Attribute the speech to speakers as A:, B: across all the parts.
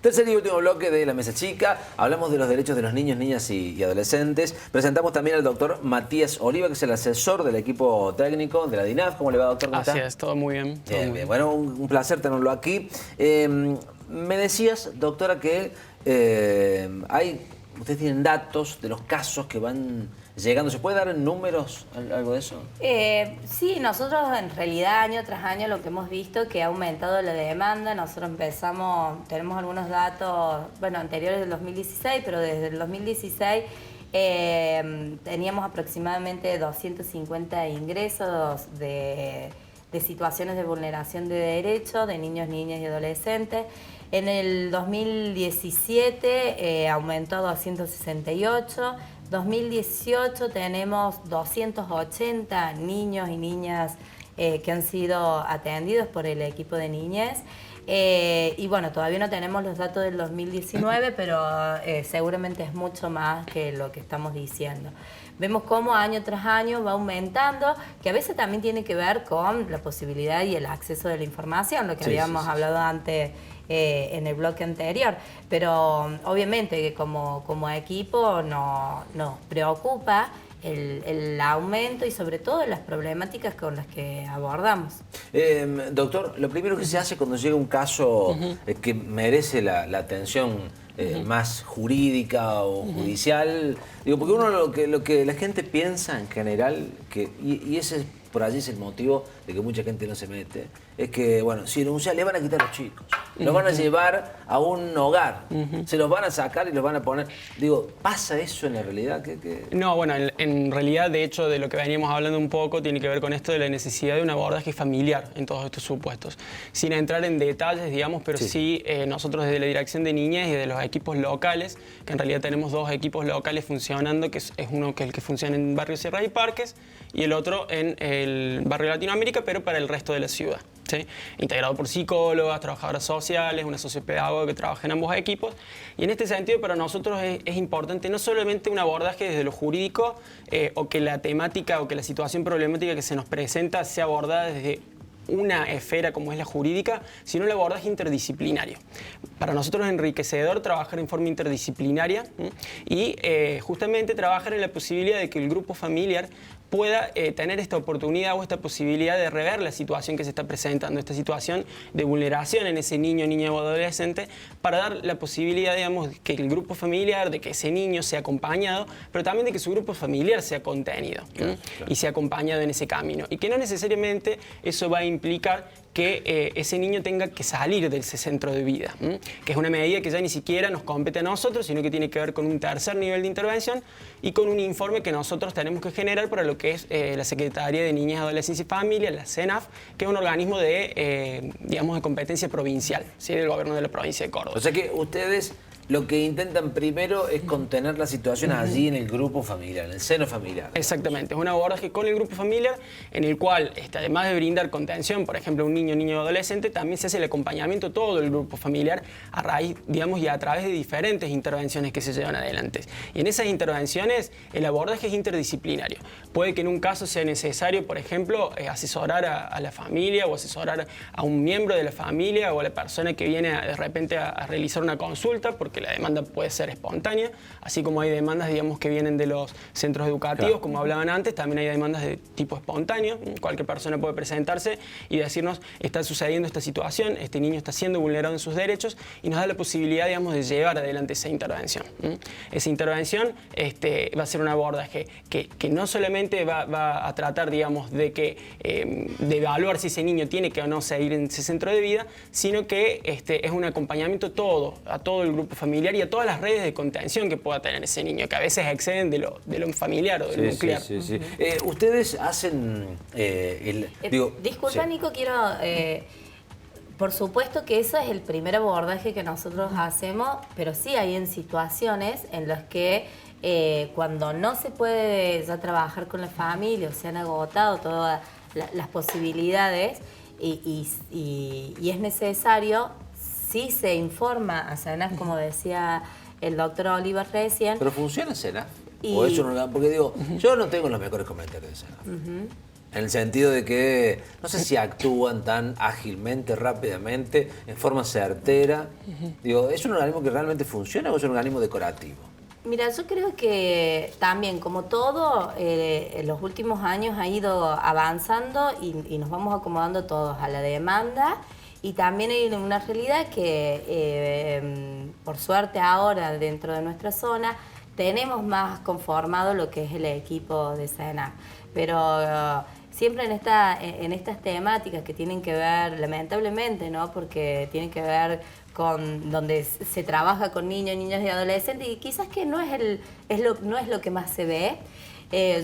A: Tercer y último bloque de La Mesa Chica. Hablamos de los derechos de los niños, niñas y adolescentes. Presentamos también al doctor Matías Oliva, que es el asesor del equipo técnico de la DINAF. ¿Cómo le va, doctor? ¿Cómo
B: Así
A: está?
B: es, todo muy bien. Todo
A: Bien,
B: muy
A: bien.
B: bien.
A: Bueno, un placer tenerlo aquí. Me decías, doctora, que ustedes tienen datos de los casos que van llegando. ¿Se puede dar en números algo de eso?
C: Sí, nosotros en realidad año tras año lo que hemos visto es que ha aumentado la demanda. Nosotros tenemos algunos datos, bueno, anteriores del 2016, pero desde el 2016 teníamos aproximadamente 250 ingresos de situaciones de vulneración de derechos de niños, niñas y adolescentes. En el 2017 aumentó a 268. 2018 tenemos 280 niños y niñas que han sido atendidos por el equipo de niñez. Y bueno, todavía no tenemos los datos del 2019, pero seguramente es mucho más que lo que estamos diciendo. Vemos cómo año tras año va aumentando, que a veces también tiene que ver con la posibilidad y el acceso de la información, lo que habíamos hablado antes en el bloque anterior. Pero obviamente que como equipo nos preocupa el aumento y sobre todo las problemáticas con las que abordamos.
A: Doctor, lo primero que se hace cuando llega un caso que merece la atención más jurídica o judicial, digo, porque uno lo que la gente piensa en general, y ese por allí es el motivo de que mucha gente no se mete, es que, bueno, si renuncia le van a quitar a los chicos, los van a llevar a un hogar, se los van a sacar y los van a poner. Digo, ¿pasa eso en la realidad?
B: No, bueno, en realidad, de hecho, de lo que veníamos hablando un poco, tiene que ver con esto de la necesidad de un abordaje familiar en todos estos supuestos. Sin entrar en detalles, digamos, pero sí, nosotros desde la Dirección de Niñez y de los equipos locales, que en realidad tenemos dos equipos locales funcionando, que es uno que es el que funciona en Barrio Sierra y Parques, y el otro en el Barrio Latinoamérica, pero para el resto de la ciudad. ¿Sí? Integrado por psicólogas, trabajadoras sociales, una sociopedagoga que trabaja en ambos equipos. Y en este sentido para nosotros es importante no solamente un abordaje desde lo jurídico o que la temática o que la situación problemática que se nos presenta sea abordada desde una esfera como es la jurídica, sino el abordaje interdisciplinario. Para nosotros es enriquecedor trabajar en forma interdisciplinaria y justamente trabajar en la posibilidad de que el grupo familiar pueda tener esta oportunidad o esta posibilidad de rever la situación que se está presentando, esta situación de vulneración en ese niño, niña o adolescente, para dar la posibilidad, digamos, que el grupo familiar, de que ese niño sea acompañado, pero también de que su grupo familiar sea contenido y sea acompañado en ese camino. Y que no necesariamente eso va a implicar que ese niño tenga que salir de ese centro de vida, que es una medida que ya ni siquiera nos compete a nosotros, sino que tiene que ver con un tercer nivel de intervención y con un informe que nosotros tenemos que generar para lo que es la Secretaría de Niñez, Adolescencia y Familia, la CENAF, que es un organismo de, digamos, de competencia provincial, ¿sí? Del gobierno de la provincia de Córdoba.
A: O sea que ustedes lo que intentan primero es contener la situación allí en el grupo familiar, en el seno familiar.
B: Exactamente, es un abordaje con el grupo familiar en el cual, además de brindar contención, por ejemplo, a un niño, niño o adolescente, también se hace el acompañamiento todo el grupo familiar a raíz, digamos, y a través de diferentes intervenciones que se llevan adelante. Y en esas intervenciones el abordaje es interdisciplinario. Puede que en un caso sea necesario, por ejemplo, asesorar a la familia o asesorar a un miembro de la familia o a la persona que viene de repente a realizar una consulta, porque la demanda puede ser espontánea, así como hay demandas, digamos, que vienen de los centros educativos, como hablaban antes, también hay demandas de tipo espontáneo. Cualquier persona puede presentarse y decirnos, está sucediendo esta situación, este niño está siendo vulnerado en sus derechos, y nos da la posibilidad, digamos, de llevar adelante esa intervención. Esa intervención va a ser un abordaje que no solamente va a tratar, digamos, de evaluar si ese niño tiene que o no seguir en ese centro de vida, sino que es un acompañamiento a todo el grupo familiar y a todas las redes de contención que pueda tener ese niño, que a veces exceden de lo familiar o de lo nuclear.
A: Ustedes hacen
C: Disculpa, Nico, quiero... por supuesto que eso es el primer abordaje que nosotros hacemos, pero sí hay en situaciones en las que cuando no se puede ya trabajar con la familia o se han agotado todas las posibilidades y es necesario, sí se informa a CENAF, como decía el doctor Oliva recién.
A: ¿Pero funciona CENAF? ¿O eso no? Porque digo, yo no tengo los mejores comentarios de CENAF. En el sentido de que no sé si actúan tan ágilmente, rápidamente, en forma certera. Digo, ¿es un organismo que realmente funciona o es un organismo decorativo?
C: Mira, yo creo que también, como todo, en los últimos años ha ido avanzando y nos vamos acomodando todos a la demanda. Y también hay una realidad que, por suerte ahora, dentro de nuestra zona, tenemos más conformado lo que es el equipo de SENAC. Pero siempre en estas temáticas que tienen que ver, lamentablemente, ¿no? Porque tienen que ver con donde se trabaja con niños, niñas y adolescentes, y quizás que no es lo que más se ve.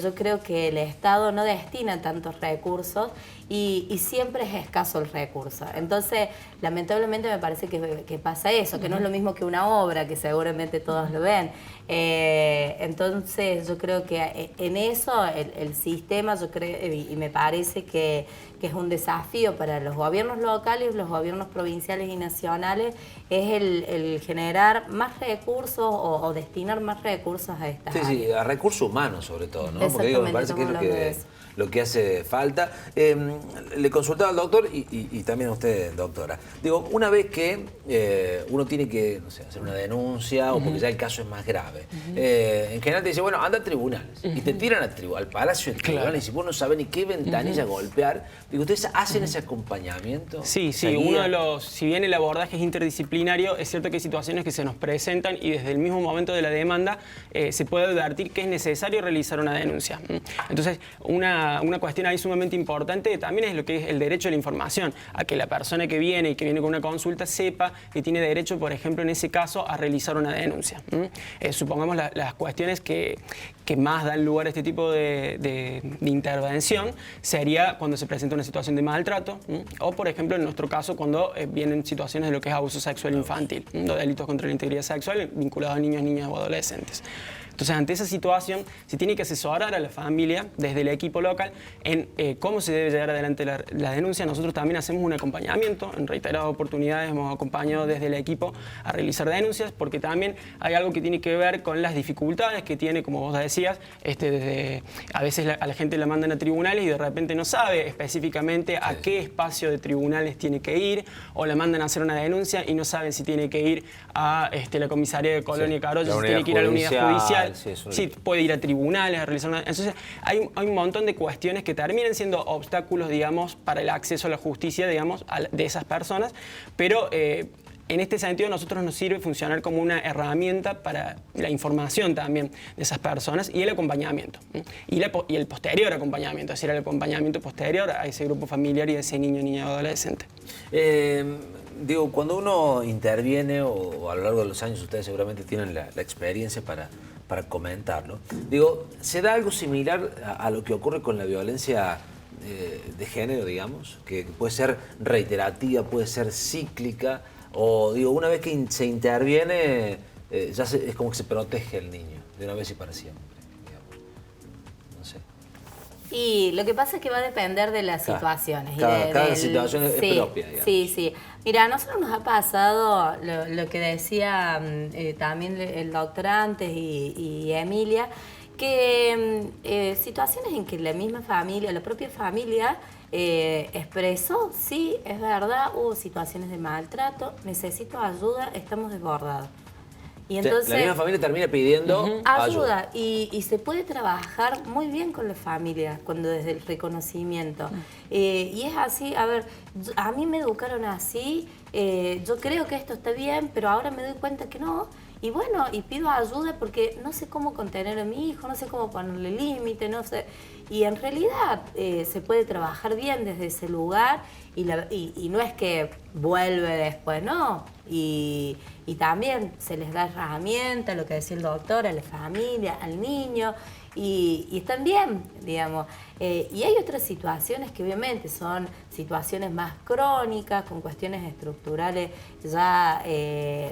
C: Yo creo que el Estado no destina tantos recursos y siempre es escaso el recurso. Entonces, lamentablemente me parece que pasa eso, que no es lo mismo que una obra, que seguramente todos lo ven. Entonces, yo creo que en eso el sistema, yo creo, y me parece que es un desafío para los gobiernos locales, los gobiernos provinciales y nacionales, es el generar más recursos o destinar más recursos a estas áreas.
A: Sí, a recursos humanos sobre todo, ¿no? Porque digo, me parece que es lo que hace falta. Le consultaba al doctor y también a usted, doctora. Digo, una vez que uno tiene que, no sé, hacer una denuncia o porque ya el caso es más grave, en general te dice, bueno, anda a tribunales. Y te tiran al Palacio de Tribunales y vos no sabés ni qué ventanilla golpear. Digo, ¿ustedes hacen ese acompañamiento?
B: Sí, uno de los, si bien el abordaje es interdisciplinario, es cierto que hay situaciones que se nos presentan y desde el mismo momento de la demanda se puede advertir que es necesario realizar una denuncia. Entonces, una cuestión ahí sumamente importante también es lo que es el derecho a la información, a que la persona que viene con una consulta sepa que tiene derecho, por ejemplo, en ese caso, a realizar una denuncia. Supongamos las cuestiones que más dan lugar a este tipo de intervención sería cuando se presenta una situación de maltrato o, por ejemplo, en nuestro caso, cuando vienen situaciones de lo que es abuso sexual infantil, los delitos contra la integridad sexual vinculados a niños, niñas o adolescentes. Entonces, ante esa situación, se tiene que asesorar a la familia desde el equipo local en cómo se debe llevar adelante la denuncia. Nosotros también hacemos un acompañamiento. En reiteradas oportunidades hemos acompañado desde el equipo a realizar denuncias, porque también hay algo que tiene que ver con las dificultades que tiene, como vos decías, a veces a la gente la mandan a tribunales y de repente no sabe específicamente a qué espacio de tribunales tiene que ir, o la mandan a hacer una denuncia y no saben si tiene que ir a la comisaría de Colonia Carollo, si tiene que ir a la unidad judicial. Sí, puede ir a tribunales a realizar una... Entonces, hay un montón de cuestiones que terminan siendo obstáculos, digamos, para el acceso a la justicia, digamos, de esas personas, pero en este sentido, a nosotros nos sirve funcionar como una herramienta para la información también de esas personas y el acompañamiento. Y el posterior acompañamiento, es decir, el acompañamiento posterior a ese grupo familiar y a ese niño, niña o adolescente.
A: Digo, cuando uno interviene, o a lo largo de los años ustedes seguramente tienen la experiencia para comentarlo, digo, ¿se da algo similar a lo que ocurre con la violencia de género, digamos? Que puede ser reiterativa, puede ser cíclica, o digo, una vez que se interviene, es como que se protege el niño, de una vez y para siempre, digamos. No sé.
C: Y lo que pasa es que va a depender de las situaciones.
A: Cada situación es propia, digamos.
C: Sí. Mira, a nosotros nos ha pasado lo que decía también el doctor antes y Emilia, que situaciones en que la misma familia, la propia familia, expresó, sí, es verdad, hubo situaciones de maltrato, necesito ayuda, estamos desbordados. Y entonces,
A: la misma familia termina pidiendo ayuda.
C: Y se puede trabajar muy bien con la familia cuando desde el reconocimiento. Y es así, a ver, a mí me educaron así, yo creo que esto está bien, pero ahora me doy cuenta que no. Y bueno, y pido ayuda porque no sé cómo contener a mi hijo, no sé cómo ponerle límite, no sé. Y en realidad se puede trabajar bien desde ese lugar y no es que vuelve después, no. Y también se les da herramientas, lo que decía el doctor, a la familia, al niño, y están bien, digamos. Y hay otras situaciones que obviamente son situaciones más crónicas, con cuestiones estructurales ya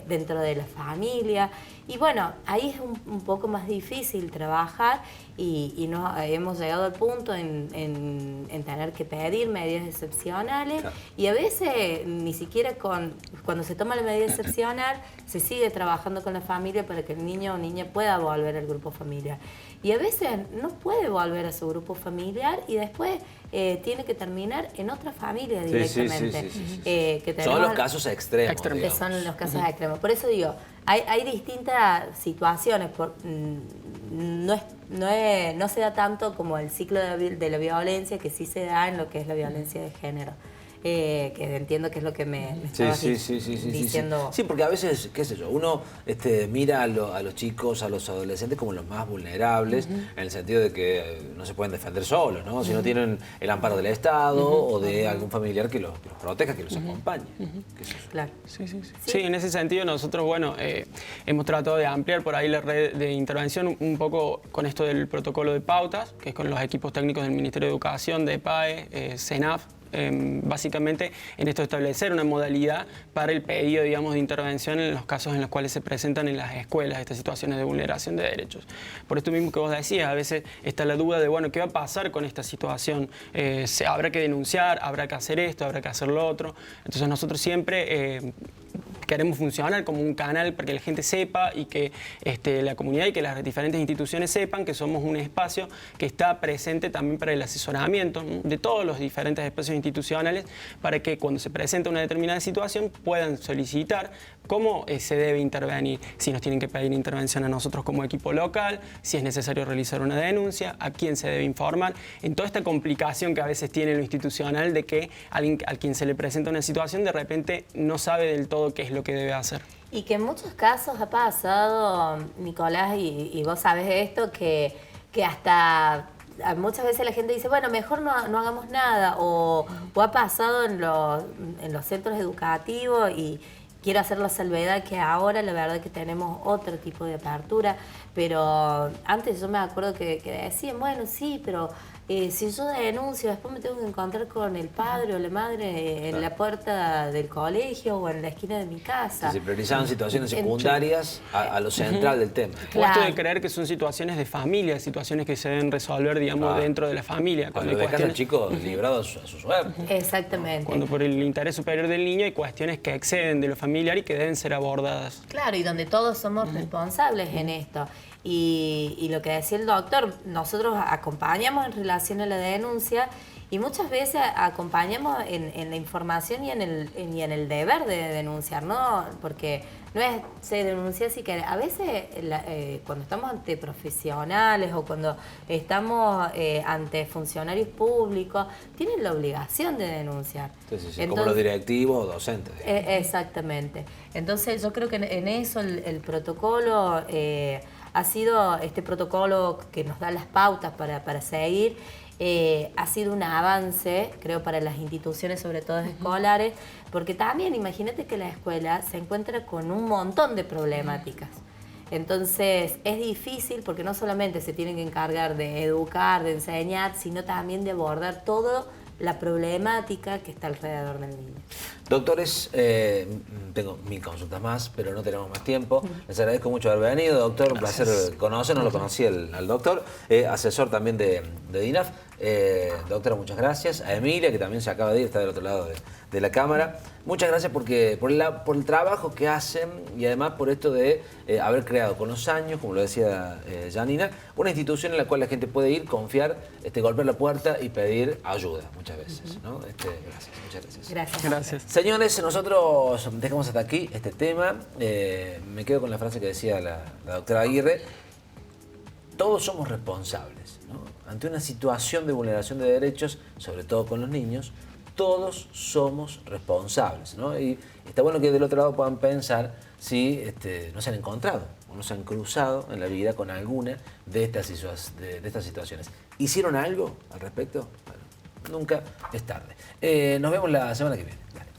C: dentro de la familia. Y bueno, ahí es un poco más difícil trabajar y hemos llegado al punto en tener que pedir medidas excepcionales. Claro. Y a veces ni siquiera cuando se toma la medida excepcional, se sigue trabajando con la familia para que el niño o niña pueda volver al grupo familiar. Y a veces no puede volver a su grupo familiar y después tiene que terminar en otra familia directamente. Que
A: son los casos extremos.
C: Que son los casos extremos. Por eso digo, hay distintas situaciones. No se da tanto como el ciclo de la violencia, que sí se da en lo que es la violencia de género. Que entiendo que es lo que me estabas diciendo.
A: Sí, porque a veces, qué sé yo, uno mira a los chicos, a los adolescentes como los más vulnerables, en el sentido de que no se pueden defender solos, ¿no? Si no tienen el amparo del Estado o de algún familiar que los proteja, que los acompañe.
C: Claro.
B: Sí, en ese sentido nosotros, bueno, hemos tratado de ampliar por ahí la red de intervención un poco con esto del protocolo de pautas, que es con los equipos técnicos del Ministerio de Educación, de EPAE, CENAF, básicamente en esto de establecer una modalidad para el pedido, digamos, de intervención en los casos en los cuales se presentan en las escuelas estas situaciones de vulneración de derechos. Por esto mismo que vos decías, a veces está la duda de, bueno, ¿qué va a pasar con esta situación? ¿Habrá que denunciar? ¿Habrá que hacer esto? ¿Habrá que hacer lo otro? Entonces nosotros siempre queremos funcionar como un canal para que la gente sepa y que la comunidad y que las diferentes instituciones sepan que somos un espacio que está presente también para el asesoramiento, ¿no?, de todos los diferentes espacios institucionales, para que cuando se presenta una determinada situación puedan solicitar cómo se debe intervenir, si nos tienen que pedir intervención a nosotros como equipo local, si es necesario realizar una denuncia, a quién se debe informar, en toda esta complicación que a veces tiene lo institucional de que alguien a quien se le presenta una situación de repente no sabe del todo qué es lo que debe hacer.
C: Y que en muchos casos ha pasado, Nicolás, y vos sabés esto, que hasta muchas veces la gente dice, bueno, mejor no hagamos nada, o ha pasado en los centros educativos, y quiero hacer la salvedad que ahora la verdad que tenemos otro tipo de apertura, pero antes yo me acuerdo que decían, bueno, sí, pero si yo denuncio, después me tengo que encontrar con el padre o la madre en la puerta del colegio o en la esquina de mi casa.
A: Se priorizaban situaciones secundarias a lo central del tema.
B: O esto de creer que son situaciones de familia, situaciones que se deben resolver, digamos, dentro de la familia.
A: Cuando dejas al chico librado a su suerte.
C: Exactamente.
B: Cuando por el interés superior del niño hay cuestiones que exceden de lo familiar y que deben ser abordadas.
C: Claro, y donde todos somos responsables en esto. Y lo que decía el doctor, nosotros acompañamos en relación a la denuncia y muchas veces acompañamos en la información y en el deber de denunciar, ¿no? Porque no es se denuncia así que a veces cuando estamos ante profesionales o cuando estamos ante funcionarios públicos, tienen la obligación de denunciar.
A: Entonces, como los directivos o docentes.
C: Exactamente. Entonces yo creo que en eso el protocolo ha sido, este protocolo que nos da las pautas para seguir, ha sido un avance, creo, para las instituciones, sobre todo escolares, porque también imagínate que la escuela se encuentra con un montón de problemáticas. Entonces es difícil porque no solamente se tienen que encargar de educar, de enseñar, sino también de abordar toda la problemática que está alrededor del niño.
A: Doctores, tengo 1000 consultas más, pero no tenemos más tiempo. Les agradezco mucho haber venido, doctor. Un placer conocernos, lo conocí al doctor, asesor también de DINAF. Doctora, muchas gracias. A Emilia, que también se acaba de ir, está del otro lado de la cámara. Muchas gracias por el trabajo que hacen y además por esto de haber creado con los años, como lo decía Janina, una institución en la cual la gente puede ir, confiar, golpear la puerta y pedir ayuda muchas veces, ¿no? Gracias, muchas gracias.
B: Gracias.
A: Señores, nosotros dejamos hasta aquí este tema. Me quedo con la frase que decía la doctora Aguirre. Todos somos responsables, ¿no? Ante una situación de vulneración de derechos, sobre todo con los niños, todos somos responsables, ¿no? Y está bueno que del otro lado puedan pensar si no se han encontrado o no se han cruzado en la vida con alguna de estas situaciones. ¿Hicieron algo al respecto? Bueno, nunca es tarde. Nos vemos la semana que viene. Dale.